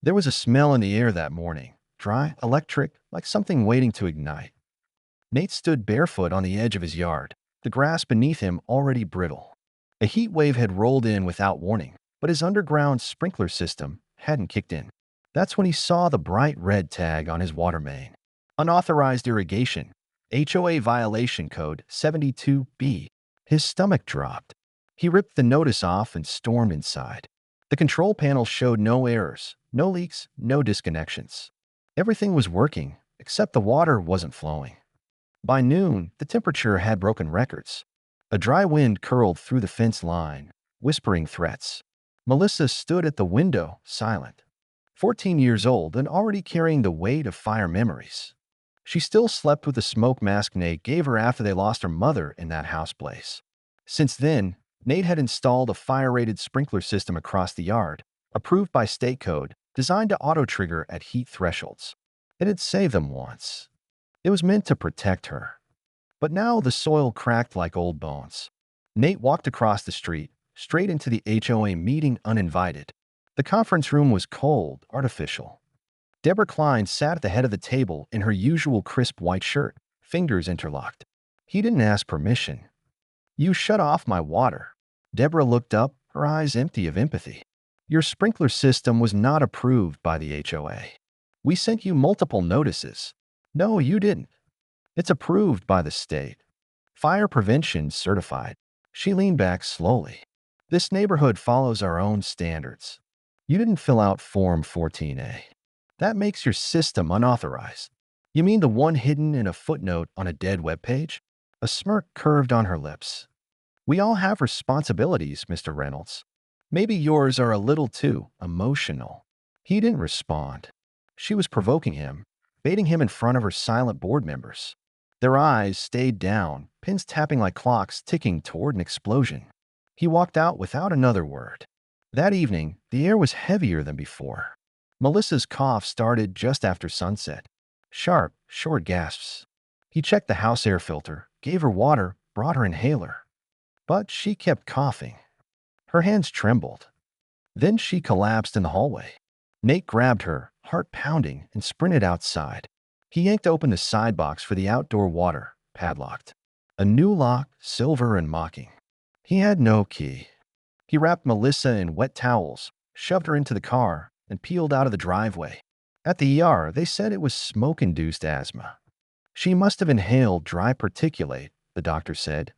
There was a smell in the air that morning, dry, electric, like something waiting to ignite. Nate stood barefoot on the edge of his yard, the grass beneath him already brittle. A heat wave had rolled in without warning, but his underground sprinkler system hadn't kicked in. That's when he saw the bright red tag on his water main. Unauthorized irrigation, HOA violation code 72B. His stomach dropped. He ripped the notice off and stormed inside. The control panel showed no errors, no leaks, no disconnections. Everything was working, except the water wasn't flowing. By noon, the temperature had broken records. A dry wind curled through the fence line, whispering threats. Melissa stood at the window, silent. 14 years old and already carrying the weight of fire memories. She still slept with the smoke mask Nate gave her after they lost her mother in that house blaze. Since then, Nate had installed a fire-rated sprinkler system across the yard, approved by state code, designed to auto-trigger at heat thresholds. It had saved them once. It was meant to protect her. But now the soil cracked like old bones. Nate walked across the street, straight into the HOA meeting uninvited. The conference room was cold, artificial. Deborah Klein sat at the head of the table in her usual crisp white shirt, fingers interlocked. He didn't ask permission. "You shut off my water." Deborah looked up, her eyes empty of empathy. "Your sprinkler system was not approved by the HOA. We sent you multiple notices." "No, you didn't. It's approved by the state. Fire prevention certified." She leaned back slowly. "This neighborhood follows our own standards. You didn't fill out Form 14A. That makes your system unauthorized." "You mean the one hidden in a footnote on a dead web page?" A smirk curved on her lips. "We all have responsibilities, Mr. Reynolds. Maybe yours are a little too emotional." He didn't respond. She was provoking him, baiting him in front of her silent board members. Their eyes stayed down, pins tapping like clocks ticking toward an explosion. He walked out without another word. That evening, the air was heavier than before. Melissa's cough started just after sunset. Sharp, short gasps. He checked the house air filter, gave her water, brought her inhaler. But she kept coughing. Her hands trembled. Then she collapsed in the hallway. Nate grabbed her, heart pounding, and sprinted outside. He yanked open the side box for the outdoor water, padlocked. A new lock, silver and mocking. He had no key. He wrapped Melissa in wet towels, shoved her into the car, and peeled out of the driveway. At the ER, they said it was smoke-induced asthma. She must have inhaled dry particulate, the doctor said.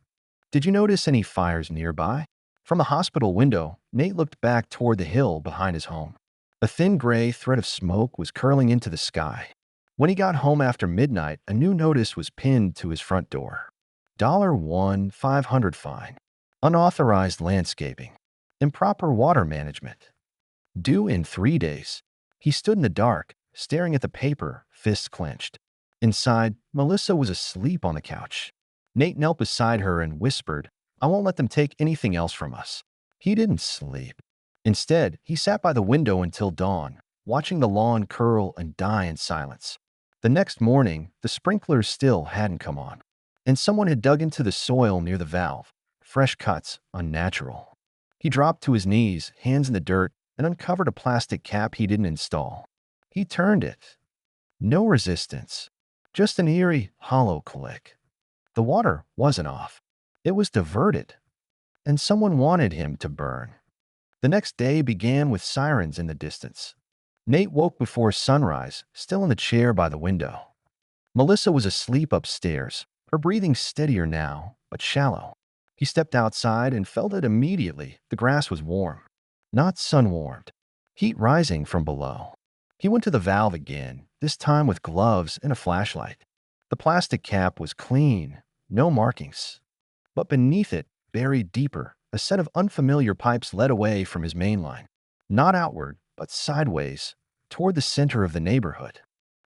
"Did you notice any fires nearby?" From the hospital window, Nate looked back toward the hill behind his home. A thin gray thread of smoke was curling into the sky. When he got home after midnight, a new notice was pinned to his front door. $1,500 fine. Unauthorized landscaping. Improper water management. Due in 3 days. He stood in the dark, staring at the paper, fists clenched. Inside, Melissa was asleep on the couch. Nate knelt beside her and whispered, "I won't let them take anything else from us." He didn't sleep. Instead, he sat by the window until dawn, watching the lawn curl and die in silence. The next morning, the sprinklers still hadn't come on, and someone had dug into the soil near the valve. Fresh cuts, unnatural. He dropped to his knees, hands in the dirt, and uncovered a plastic cap he didn't install. He turned it. No resistance. Just an eerie, hollow click. The water wasn't off. It was diverted. And someone wanted him to burn. The next day began with sirens in the distance. Nate woke before sunrise, still in the chair by the window. Melissa was asleep upstairs, her breathing steadier now, but shallow. He stepped outside and felt it immediately. The grass was warm. Not sun-warmed. Heat rising from below. He went to the valve again, this time with gloves and a flashlight. The plastic cap was clean, no markings. But beneath it, buried deeper, a set of unfamiliar pipes led away from his main line. Not outward, but sideways, toward the center of the neighborhood.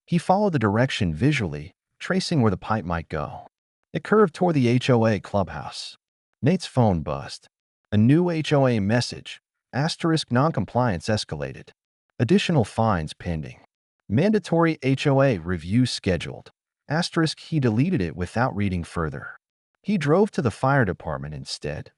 He followed the direction visually, tracing where the pipe might go. It curved toward the HOA clubhouse. Nate's phone buzzed. A new HOA message. Asterisk noncompliance escalated. Additional fines pending. Mandatory HOA review scheduled. Asterisk he deleted it without reading further. He drove to the fire department instead.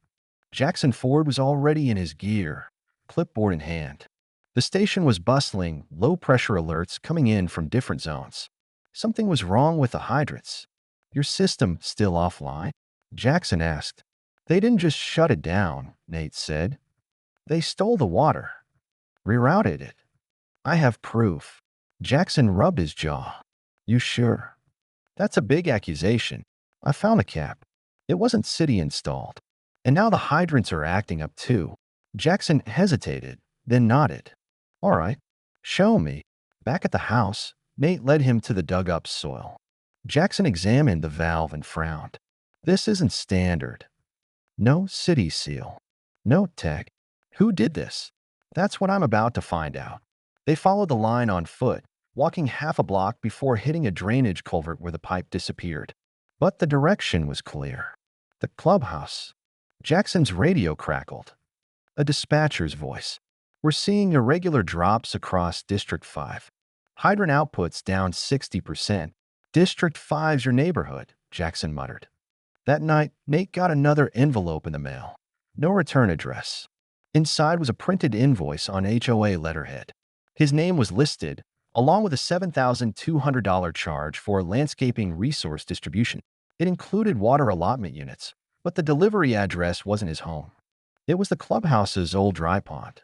Jackson Ford was already in his gear, clipboard in hand. The station was bustling, low-pressure alerts coming in from different zones. Something was wrong with the hydrants. Your system still offline? Jackson asked. They didn't just shut it down, Nate said. They stole the water, rerouted it. I have proof. Jackson rubbed his jaw. You sure? That's a big accusation. I found the cap. It wasn't city installed. And now the hydrants are acting up too. Jackson hesitated, then nodded. All right, show me. Back at the house, Nate led him to the dug-up soil. Jackson examined the valve and frowned. This isn't standard. No city seal. No tag. Who did this? That's what I'm about to find out. They followed the line on foot, walking half a block before hitting a drainage culvert where the pipe disappeared. But the direction was clear. The clubhouse. Jackson's radio crackled. A dispatcher's voice. We're seeing irregular drops across District 5. Hydrant output's down 60%. District 5's your neighborhood, Jackson muttered. That night, Nate got another envelope in the mail. No return address. Inside was a printed invoice on HOA letterhead. His name was listed, along with a $7,200 charge for landscaping resource distribution. It included water allotment units, but the delivery address wasn't his home. It was the clubhouse's old dry pond.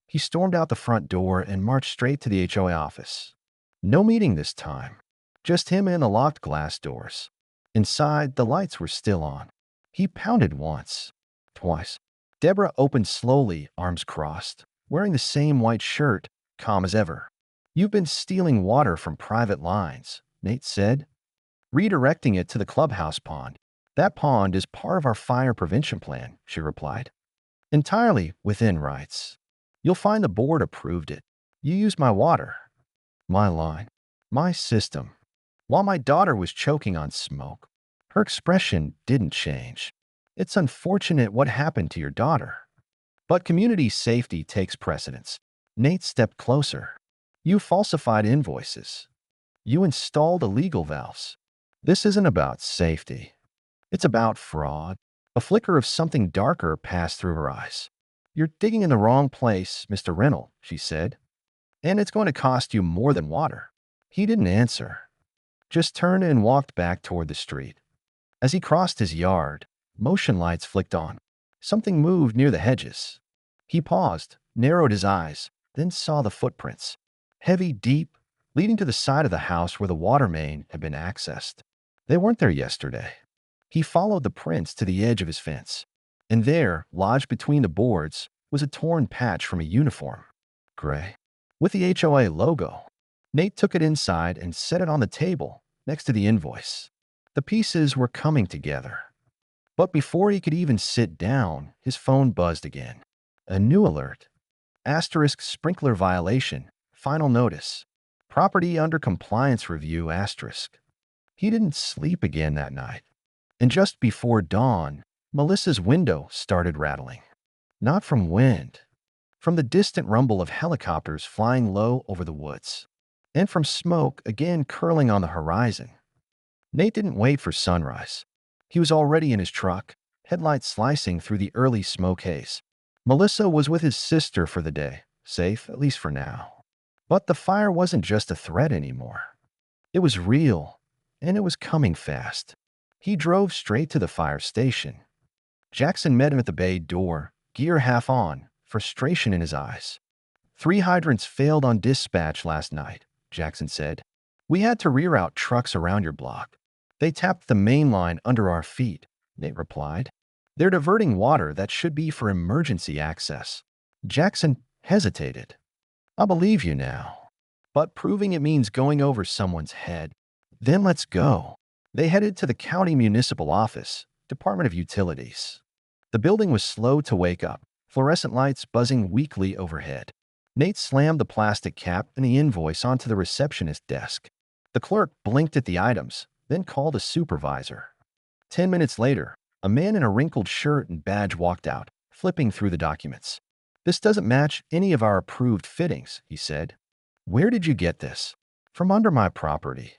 He stormed out the front door and marched straight to the HOA office. No meeting this time. Just him and the locked glass doors. Inside, the lights were still on. He pounded once, twice. Deborah opened slowly, arms crossed, wearing the same white shirt, calm as ever. You've been stealing water from private lines, Nate said, redirecting it to the clubhouse pond. That pond is part of our fire prevention plan, she replied. Entirely within rights. You'll find the board approved it. You used my water, my line, my system. While my daughter was choking on smoke, her expression didn't change. It's unfortunate what happened to your daughter. But community safety takes precedence. Nate stepped closer. You falsified invoices. You installed illegal valves. This isn't about safety. It's about fraud. A flicker of something darker passed through her eyes. You're digging in the wrong place, Mr. Reynolds, she said. And it's going to cost you more than water. He didn't answer. Just turned and walked back toward the street. As he crossed his yard, motion lights flicked on. Something moved near the hedges. He paused, narrowed his eyes, then saw the footprints. Heavy, deep, leading to the side of the house where the water main had been accessed. They weren't there yesterday. He followed the prints to the edge of his fence. And there, lodged between the boards, was a torn patch from a uniform. Gray. With the HOA logo. Nate took it inside and set it on the table, next to the invoice. The pieces were coming together. But before he could even sit down, his phone buzzed again. A new alert. Asterisk sprinkler violation. Final notice. Property under compliance review asterisk. He didn't sleep again that night. And just before dawn, Melissa's window started rattling. Not from wind. From the distant rumble of helicopters flying low over the woods. And from smoke again curling on the horizon. Nate didn't wait for sunrise. He was already in his truck, headlights slicing through the early smoke haze. Melissa was with his sister for the day, safe, at least for now. But the fire wasn't just a threat anymore. It was real, and it was coming fast. He drove straight to the fire station. Jackson met him at the bay door, gear half on, frustration in his eyes. 3 hydrants failed on dispatch last night, Jackson said. We had to reroute trucks around your block. They tapped the main line under our feet, Nate replied. They're diverting water that should be for emergency access. Jackson hesitated. I believe you now. But proving it means going over someone's head. Then let's go. They headed to the county municipal office, Department of Utilities. The building was slow to wake up, fluorescent lights buzzing weakly overhead. Nate slammed the plastic cap and the invoice onto the receptionist desk. The clerk blinked at the items, then called a supervisor. 10 minutes later, a man in a wrinkled shirt and badge walked out, flipping through the documents. This doesn't match any of our approved fittings, he said. Where did you get this? From under my property.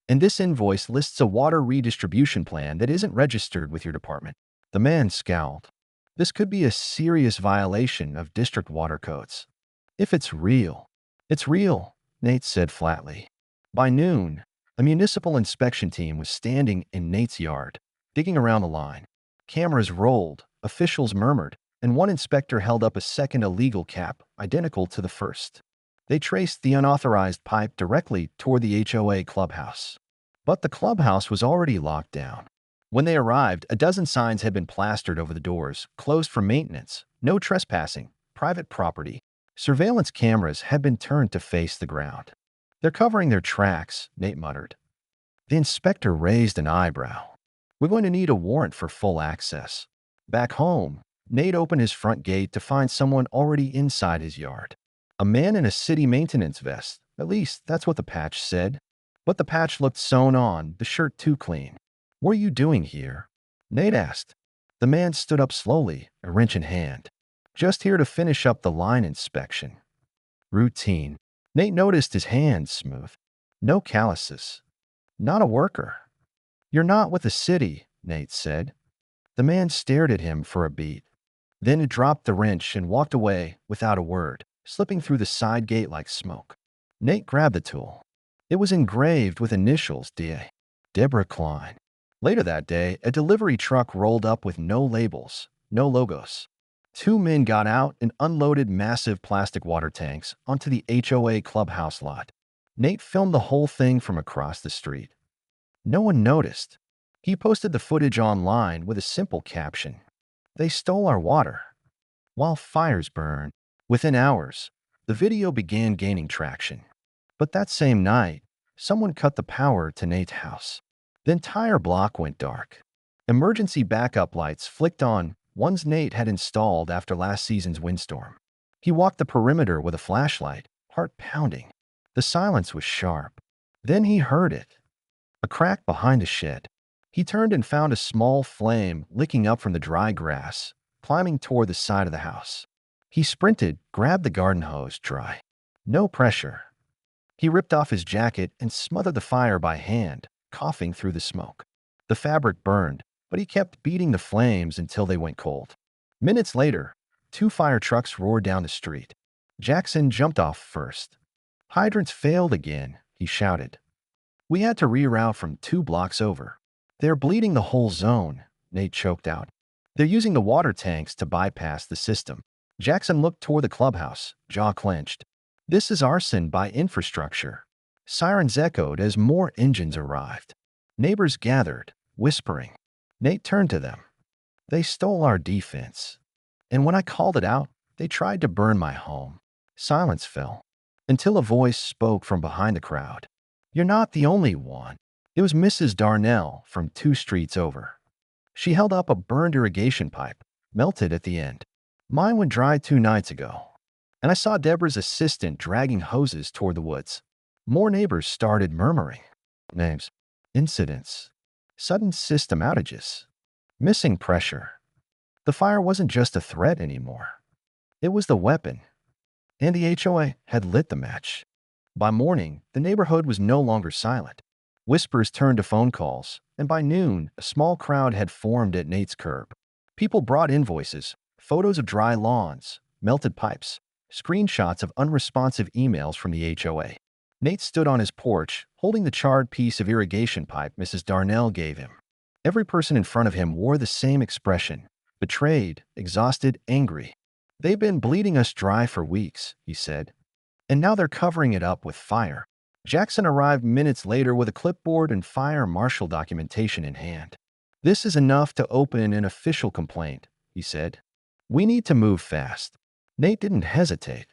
And this invoice lists a water redistribution plan that isn't registered with your department. The man scowled. This could be a serious violation of district water codes. If it's real, Nate said flatly. By noon, a municipal inspection team was standing in Nate's yard, digging around the line. Cameras rolled, officials murmured, and one inspector held up a second illegal cap, identical to the first. They traced the unauthorized pipe directly toward the HOA clubhouse. But the clubhouse was already locked down. When they arrived, a dozen signs had been plastered over the doors, closed for maintenance, no trespassing, private property. Surveillance cameras had been turned to face the ground. They're covering their tracks, Nate muttered. The inspector raised an eyebrow. We're going to need a warrant for full access. Back home, Nate opened his front gate to find someone already inside his yard. A man in a city maintenance vest. At least, that's what the patch said. But the patch looked sewn on, the shirt too clean. What are you doing here? Nate asked. The man stood up slowly, a wrench in hand. Just here to finish up the line inspection. Routine. Nate noticed his hands smooth. No calluses. Not a worker. You're not with the city, Nate said. The man stared at him for a beat. Then he dropped the wrench and walked away without a word, slipping through the side gate like smoke. Nate grabbed the tool. It was engraved with initials D.A. Deborah Klein. Later that day, a delivery truck rolled up with no labels, no logos. Two men got out and unloaded massive plastic water tanks onto the HOA clubhouse lot. Nate filmed the whole thing from across the street. No one noticed. He posted the footage online with a simple caption. They stole our water. While fires burn, within hours, the video began gaining traction. But that same night, someone cut the power to Nate's house. The entire block went dark. Emergency backup lights flicked on, ones Nate had installed after last season's windstorm. He walked the perimeter with a flashlight, heart pounding. The silence was sharp. Then he heard it. A crack behind a shed. He turned and found a small flame licking up from the dry grass, climbing toward the side of the house. He sprinted, grabbed the garden hose dry. No pressure. He ripped off his jacket and smothered the fire by hand, coughing through the smoke. The fabric burned, but he kept beating the flames until they went cold. Minutes later, two fire trucks roared down the street. Jackson jumped off first. Hydrants failed again, he shouted. We had to reroute from 2 blocks over. They're bleeding the whole zone, Nate choked out. They're using the water tanks to bypass the system. Jackson looked toward the clubhouse, jaw clenched. This is arson by infrastructure. Sirens echoed as more engines arrived. Neighbors gathered, whispering. Nate turned to them. They stole our defense. And when I called it out, they tried to burn my home. Silence fell, until a voice spoke from behind the crowd. You're not the only one. It was Mrs. Darnell from 2 streets over. She held up a burned irrigation pipe, melted at the end. Mine went dry 2 nights ago. And I saw Deborah's assistant dragging hoses toward the woods. More neighbors started murmuring. Names. Incidents. Sudden system outages. Missing pressure. The fire wasn't just a threat anymore. It was the weapon. And the HOA had lit the match. By morning, the neighborhood was no longer silent. Whispers turned to phone calls, and by noon, a small crowd had formed at Nate's curb. People brought invoices, photos of dry lawns, melted pipes, screenshots of unresponsive emails from the HOA. Nate stood on his porch, holding the charred piece of irrigation pipe Mrs. Darnell gave him. Every person in front of him wore the same expression: betrayed, exhausted, angry. They've been bleeding us dry for weeks, he said. And now they're covering it up with fire. Jackson arrived minutes later with a clipboard and fire marshal documentation in hand. This is enough to open an official complaint, he said. We need to move fast. Nate didn't hesitate.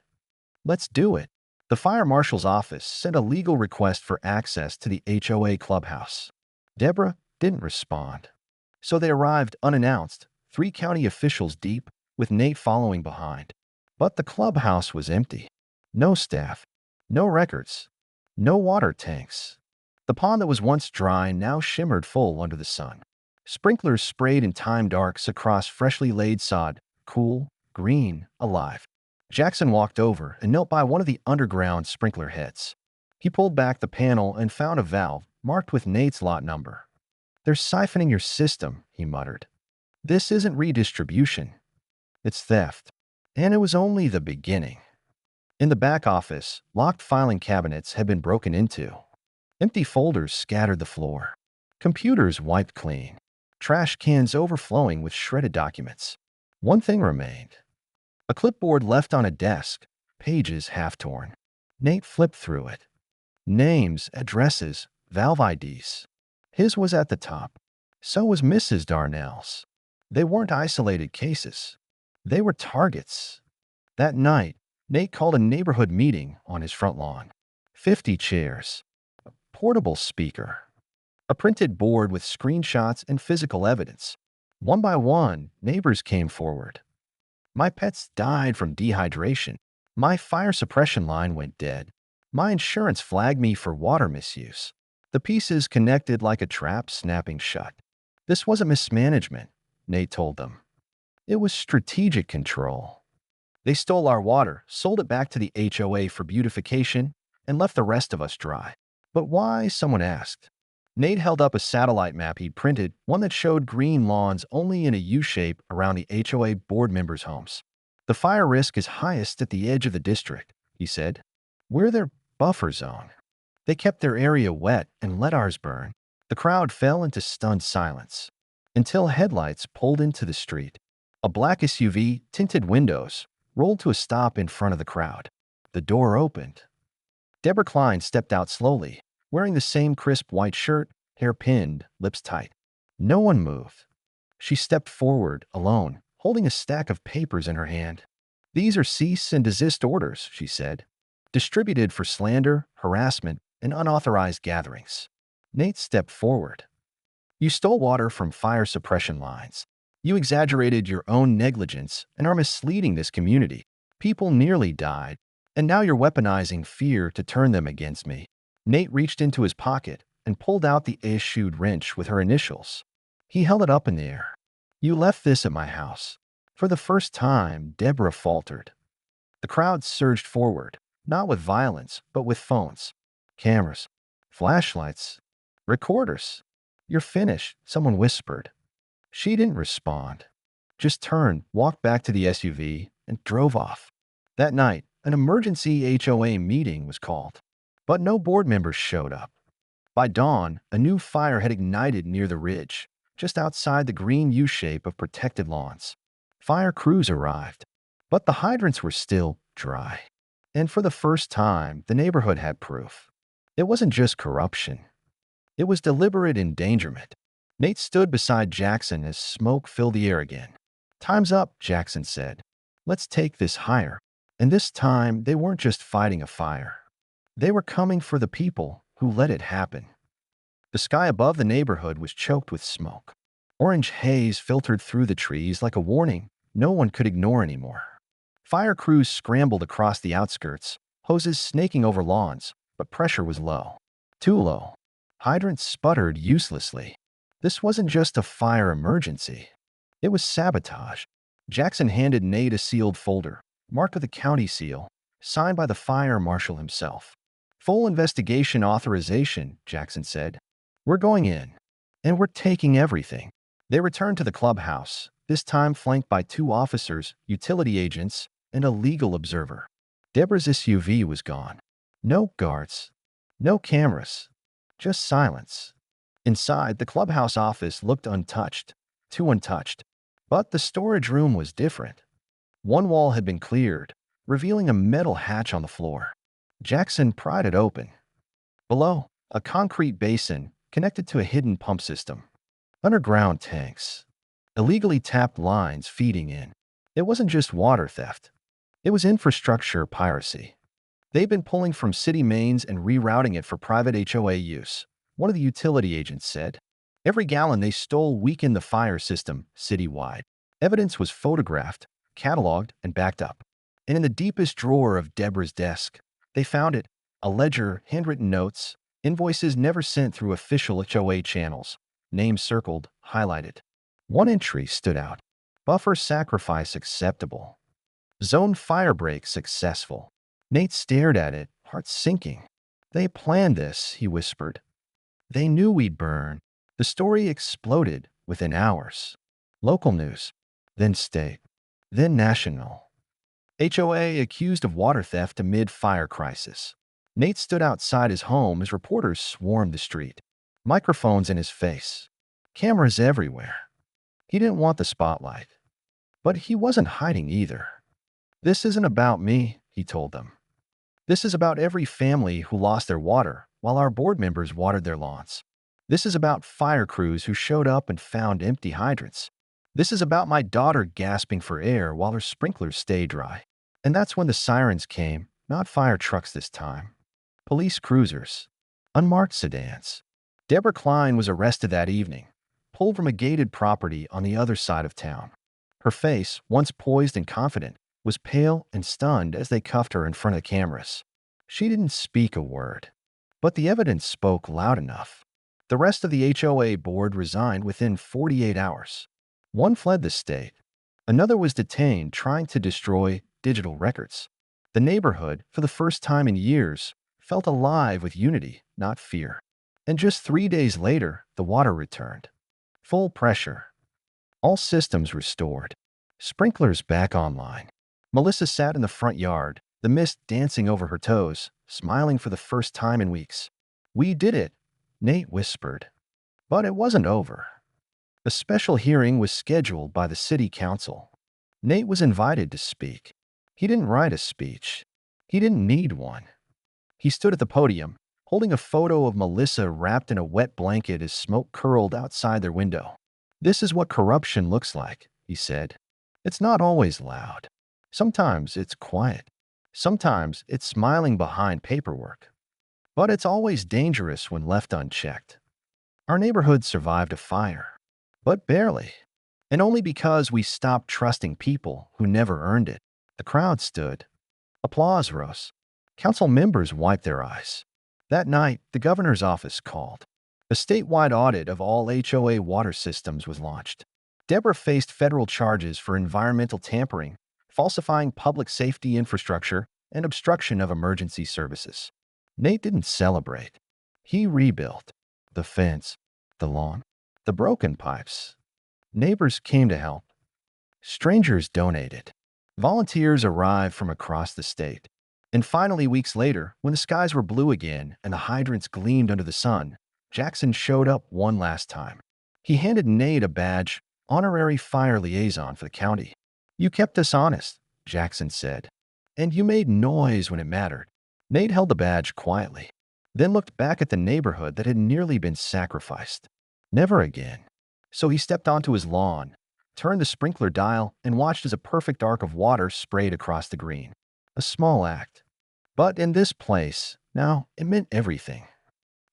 Let's do it. The fire marshal's office sent a legal request for access to the HOA clubhouse. Deborah didn't respond. So they arrived unannounced, 3 county officials deep, with Nate following behind. But the clubhouse was empty. No staff, no records, no water tanks. The pond that was once dry now shimmered full under the sun. Sprinklers sprayed in timed arcs across freshly laid sod, cool, green, alive. Jackson walked over and knelt by one of the underground sprinkler heads. He pulled back the panel and found a valve marked with Nate's lot number. They're siphoning your system, he muttered. This isn't redistribution. It's theft. And it was only the beginning. In the back office, locked filing cabinets had been broken into. Empty folders scattered the floor. Computers wiped clean. Trash cans overflowing with shredded documents. One thing remained. A clipboard left on a desk, pages half torn. Nate flipped through it. Names, addresses, valve IDs. His was at the top. So was Mrs. Darnell's. They weren't isolated cases. They were targets. That night, Nate called a neighborhood meeting on his front lawn. 50 chairs. A portable speaker. A printed board with screenshots and physical evidence. One by one, neighbors came forward. My pets died from dehydration. My fire suppression line went dead. My insurance flagged me for water misuse. The pieces connected like a trap snapping shut. This wasn't mismanagement, Nate told them. It was strategic control. They stole our water, sold it back to the HOA for beautification, and left the rest of us dry. But why? Someone asked. Nate held up a satellite map he'd printed, one that showed green lawns only in a U-shape around the HOA board members' homes. The fire risk is highest at the edge of the district, he said. We're their buffer zone. They kept their area wet and let ours burn. The crowd fell into stunned silence until headlights pulled into the street. A black SUV, tinted windows, rolled to a stop in front of the crowd. The door opened. Deborah Klein stepped out slowly, wearing the same crisp white shirt, hair pinned, lips tight. No one moved. She stepped forward, alone, holding a stack of papers in her hand. These are cease and desist orders, she said, distributed for slander, harassment, and unauthorized gatherings. Nate stepped forward. You stole water from fire suppression lines. You exaggerated your own negligence and are misleading this community. People nearly died, and now you're weaponizing fear to turn them against me. Nate reached into his pocket and pulled out the issued wrench with her initials. He held it up in the air. You left this at my house. For the first time, Deborah faltered. The crowd surged forward, not with violence, but with phones, cameras, flashlights, recorders. You're finished, someone whispered. She didn't respond, just turned, walked back to the SUV, and drove off. That night, an emergency HOA meeting was called, but no board members showed up. By dawn, a new fire had ignited near the ridge, just outside the green U-shape of protected lawns. Fire crews arrived, but the hydrants were still dry. And for the first time, the neighborhood had proof. It wasn't just corruption. It was deliberate endangerment. Nate stood beside Jackson as smoke filled the air again. Time's up, Jackson said. Let's take this higher. And this time, they weren't just fighting a fire. They were coming for the people who let it happen. The sky above the neighborhood was choked with smoke. Orange haze filtered through the trees like a warning no one could ignore anymore. Fire crews scrambled across the outskirts, hoses snaking over lawns, but pressure was low. Too low. Hydrants sputtered uselessly. This wasn't just a fire emergency. It was sabotage. Jackson handed Nate a sealed folder, marked with a county seal, signed by the fire marshal himself. Full investigation authorization, Jackson said. We're going in, and we're taking everything. They returned to the clubhouse, this time flanked by 2 officers, utility agents, and a legal observer. Deborah's SUV was gone. No guards, no cameras, just silence. Inside, the clubhouse office looked untouched, too untouched. But the storage room was different. One wall had been cleared, revealing a metal hatch on the floor. Jackson pried it open. Below, a concrete basin connected to a hidden pump system. Underground tanks. Illegally tapped lines feeding in. It wasn't just water theft. It was infrastructure piracy. They'd been pulling from city mains and rerouting it for private HOA use, one of the utility agents said. Every gallon they stole weakened the fire system citywide. Evidence was photographed, cataloged, and backed up. And in the deepest drawer of Deborah's desk, they found it, a ledger, handwritten notes, invoices never sent through official HOA channels, names circled, highlighted. One entry stood out. Buffer sacrifice acceptable. Zone firebreak successful. Nate stared at it, heart sinking. They planned this, he whispered. They knew we'd burn. The story exploded within hours. Local news, then state, then national. HOA accused of water theft amid fire crisis. Nate stood outside his home as reporters swarmed the street. Microphones in his face. Cameras everywhere. He didn't want the spotlight. But he wasn't hiding either. "This isn't about me," he told them. "This is about every family who lost their water while our board members watered their lawns. This is about fire crews who showed up and found empty hydrants. This is about my daughter gasping for air while her sprinklers stayed dry." And that's when the sirens came, not fire trucks this time. Police cruisers. Unmarked sedans. Deborah Klein was arrested that evening, pulled from a gated property on the other side of town. Her face, once poised and confident, was pale and stunned as they cuffed her in front of the cameras. She didn't speak a word, but the evidence spoke loud enough. The rest of the HOA board resigned within 48 hours. One fled the state. Another was detained trying to destroy digital records. The neighborhood, for the first time in years, felt alive with unity, not fear. And just 3 days later, the water returned. Full pressure. All systems restored. Sprinklers back online. Melissa sat in the front yard, the mist dancing over her toes, smiling for the first time in weeks. "We did it," Nate whispered. But it wasn't over. A special hearing was scheduled by the city council. Nate was invited to speak. He didn't write a speech. He didn't need one. He stood at the podium, holding a photo of Melissa wrapped in a wet blanket as smoke curled outside their window. "This is what corruption looks like," he said. "It's not always loud. Sometimes it's quiet. Sometimes it's smiling behind paperwork. But it's always dangerous when left unchecked." Our neighborhood survived a fire, but barely. And only because we stopped trusting people who never earned it. The crowd stood. Applause rose. Council members wiped their eyes. That night, the governor's office called. A statewide audit of all HOA water systems was launched. Deborah faced federal charges for environmental tampering, falsifying public safety infrastructure, and obstruction of emergency services. Nate didn't celebrate. He rebuilt. The fence, the lawn, the broken pipes. Neighbors came to help. Strangers donated. Volunteers arrived from across the state. And finally, weeks later, when the skies were blue again and the hydrants gleamed under the sun, Jackson showed up one last time. He handed Nate a badge, honorary fire liaison for the county. "You kept us honest," Jackson said. "And you made noise when it mattered." Nate held the badge quietly, then looked back at the neighborhood that had nearly been sacrificed. Never again. So he stepped onto his lawn, turned the sprinkler dial, and watched as a perfect arc of water sprayed across the green. A small act. But in this place, now, it meant everything.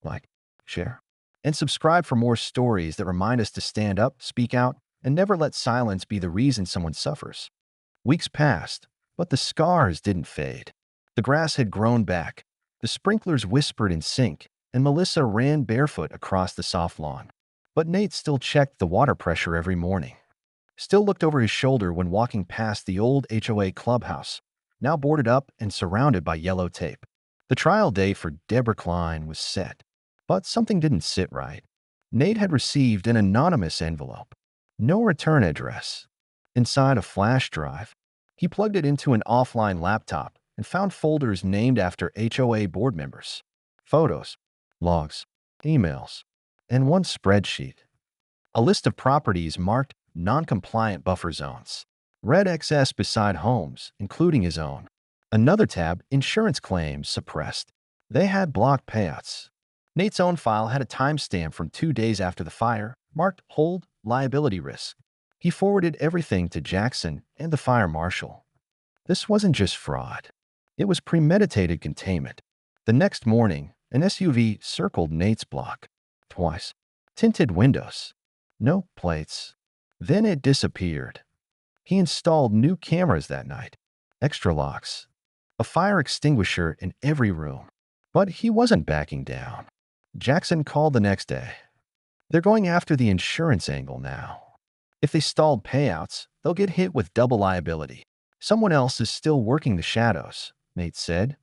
Like, share, and subscribe for more stories that remind us to stand up, speak out, and never let silence be the reason someone suffers. Weeks passed, but the scars didn't fade. The grass had grown back, the sprinklers whispered in sync, and Melissa ran barefoot across the soft lawn. But Nate still checked the water pressure every morning. Still looked over his shoulder when walking past the old HOA clubhouse, now boarded up and surrounded by yellow tape. The trial day for Deborah Klein was set, but something didn't sit right. Nate had received an anonymous envelope. No return address. Inside a flash drive, he plugged it into an offline laptop and found folders named after HOA board members. Photos, logs, emails, and one spreadsheet. A list of properties marked non-compliant buffer zones. Red XS beside homes, including his own. Another tab, insurance claims suppressed. They had blocked payouts. Nate's own file had a timestamp from 2 days after the fire, marked hold liability risk. He forwarded everything to Jackson and the fire marshal. This wasn't just fraud. It was premeditated containment. The next morning, an SUV circled Nate's block. Twice. Tinted windows. No plates. Then it disappeared. He installed new cameras that night, extra locks, a fire extinguisher in every room. But he wasn't backing down. Jackson called the next day. "They're going after the insurance angle now. If they stalled payouts, they'll get hit with double liability. Someone else is still working the shadows," Nate said.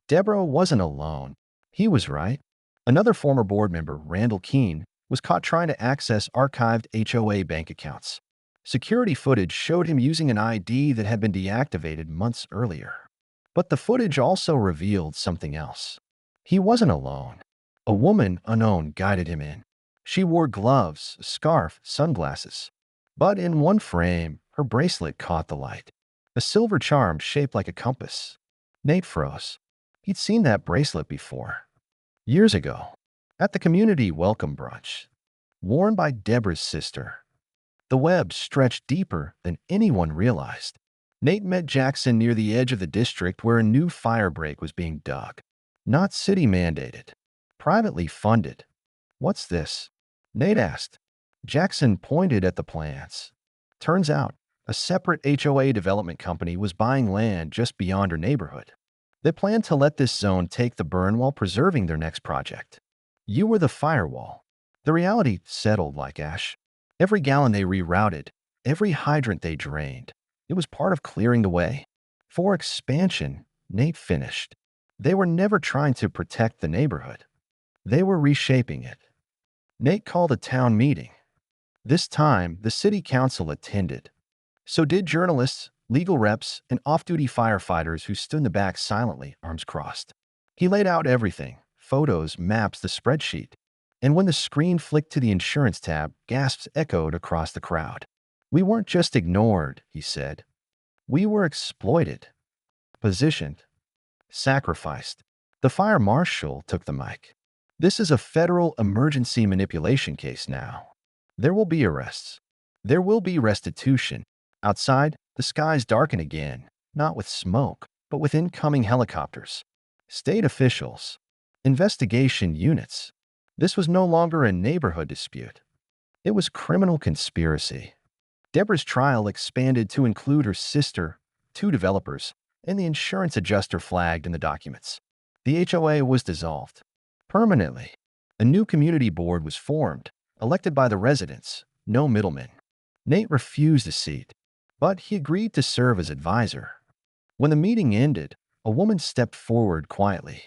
Deborah wasn't alone. He was right. Another former board member, Randall Keene, was caught trying to access archived HOA bank accounts. Security footage showed him using an ID that had been deactivated months earlier. But the footage also revealed something else. He wasn't alone. A woman unknown guided him in. She wore gloves, a scarf, sunglasses. But in one frame, her bracelet caught the light. A silver charm shaped like a compass. Nate froze. He'd seen that bracelet before. Years ago, at the community welcome brunch. Worn by Deborah's sister. The web stretched deeper than anyone realized. Nate met Jackson near the edge of the district where a new fire break was being dug. Not city-mandated. Privately funded. "What's this?" Nate asked. Jackson pointed at the plans. Turns out, a separate HOA development company was buying land just beyond her neighborhood. They planned to let this zone take the burn while preserving their next project. You were the firewall. The reality settled like ash. Every gallon they rerouted, every hydrant they drained, it was part of clearing the way. For expansion, Nate finished. They were never trying to protect the neighborhood. They were reshaping it. Nate called a town meeting. This time, the city council attended. So did journalists, legal reps, and off-duty firefighters who stood in the back silently, arms crossed. He laid out everything: photos, maps, the spreadsheet. And when the screen flicked to the insurance tab, gasps echoed across the crowd. "We weren't just ignored," he said. "We were exploited, positioned, sacrificed." The fire marshal took the mic. "This is a federal emergency manipulation case now. There will be arrests. There will be restitution." Outside, the skies darken again, not with smoke, but with incoming helicopters. State officials. Investigation units. This was no longer a neighborhood dispute. It was criminal conspiracy. Deborah's trial expanded to include her sister, two developers, and the insurance adjuster flagged in the documents. The HOA was dissolved. Permanently. A new community board was formed, elected by the residents, no middlemen. Nate refused a seat, but he agreed to serve as advisor. When the meeting ended, a woman stepped forward quietly.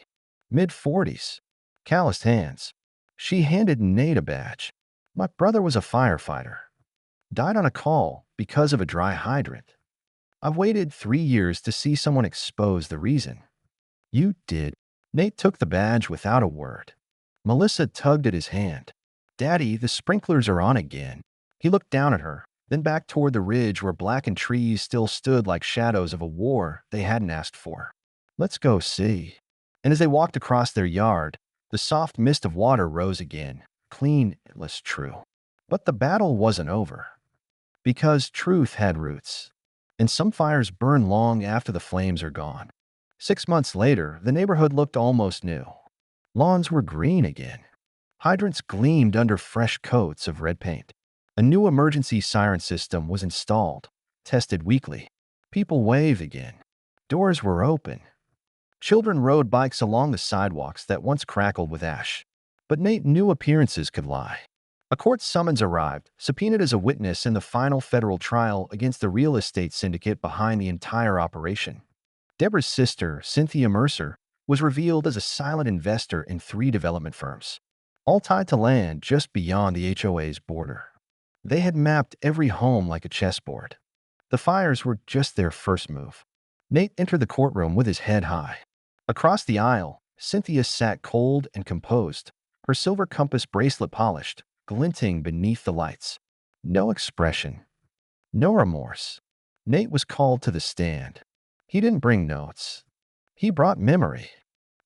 Mid-40s. Calloused hands. She handed Nate a badge. "My brother was a firefighter. Died on a call because of a dry hydrant. I've waited 3 years to see someone expose the reason." "You did." Nate took the badge without a word. Melissa tugged at his hand. "Daddy, the sprinklers are on again." He looked down at her, then back toward the ridge where blackened trees still stood like shadows of a war they hadn't asked for. "Let's go see." And as they walked across their yard, the soft mist of water rose again, clean, endless, true. But the battle wasn't over. Because truth had roots. And some fires burn long after the flames are gone. 6 months later, the neighborhood looked almost new. Lawns were green again. Hydrants gleamed under fresh coats of red paint. A new emergency siren system was installed, tested weekly. People waved again. Doors were open. Children rode bikes along the sidewalks that once crackled with ash. But Nate knew appearances could lie. A court summons arrived, subpoenaed as a witness in the final federal trial against the real estate syndicate behind the entire operation. Deborah's sister, Cynthia Mercer, was revealed as a silent investor in 3 development firms, all tied to land just beyond the HOA's border. They had mapped every home like a chessboard. The fires were just their first move. Nate entered the courtroom with his head high. Across the aisle, Cynthia sat cold and composed, her silver compass bracelet polished, glinting beneath the lights. No expression. No remorse. Nate was called to the stand. He didn't bring notes. He brought memory.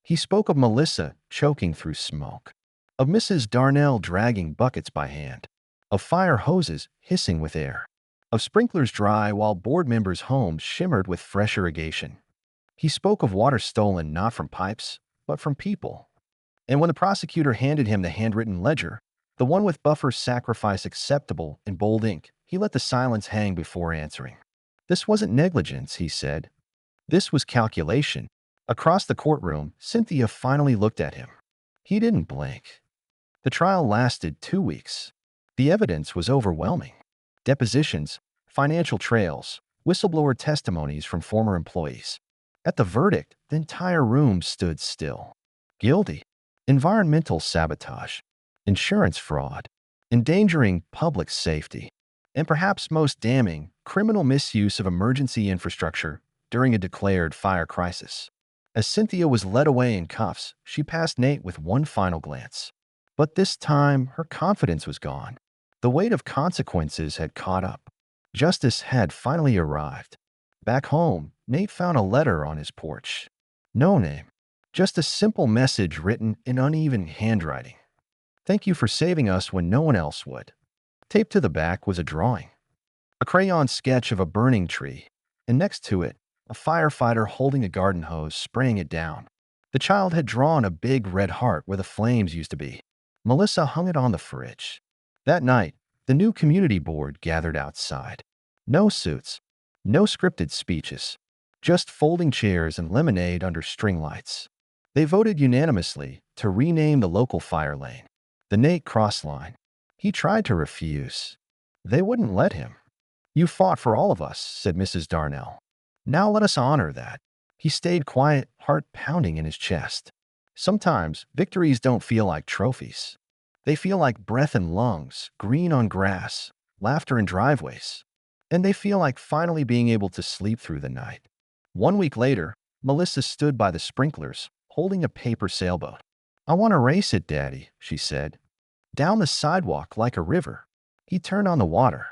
He spoke of Melissa choking through smoke, of Mrs. Darnell dragging buckets by hand, of fire hoses hissing with air, of sprinklers dry while board members' homes shimmered with fresh irrigation. He spoke of water stolen not from pipes, but from people. And when the prosecutor handed him the handwritten ledger, the one with buffer sacrifice acceptable in bold ink, he let the silence hang before answering. "This wasn't negligence," he said. "This was calculation." Across the courtroom, Cynthia finally looked at him. He didn't blink. The trial lasted 2 weeks. The evidence was overwhelming. Depositions, financial trails, whistleblower testimonies from former employees. At the verdict, the entire room stood still. Guilty. Environmental sabotage. Insurance fraud. Endangering public safety. And perhaps most damning, criminal misuse of emergency infrastructure during a declared fire crisis. As Cynthia was led away in cuffs, she passed Nate with one final glance. But this time, her confidence was gone. The weight of consequences had caught up. Justice had finally arrived. Back home, Nate found a letter on his porch. No name, just a simple message written in uneven handwriting. Thank you for saving us when no one else would. Taped to the back was a drawing, a crayon sketch of a burning tree, and next to it, a firefighter holding a garden hose spraying it down. The child had drawn a big red heart where the flames used to be. Melissa hung it on the fridge. That night, the new community board gathered outside. No suits, no scripted speeches, just folding chairs and lemonade under string lights. They voted unanimously to rename the local fire lane the Nate Cross Line. He tried to refuse. They wouldn't let him. You fought for all of us, said Mrs. Darnell. Now let us honor that. He stayed quiet, heart pounding in his chest. Sometimes victories don't feel like trophies. They feel like breath in lungs, green on grass, laughter in driveways. And they feel like finally being able to sleep through the night. 1 week later, Melissa stood by the sprinklers, holding a paper sailboat. I want to race it, Daddy, she said. Down the sidewalk like a river. He turned on the water,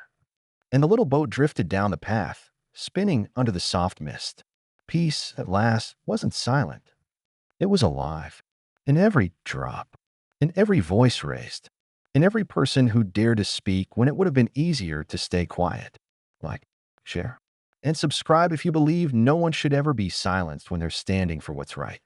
and the little boat drifted down the path, spinning under the soft mist. Peace, at last, wasn't silent. It was alive. In every drop, in every voice raised, in every person who dared to speak when it would have been easier to stay quiet. Like, share, and subscribe if you believe no one should ever be silenced when they're standing for what's right.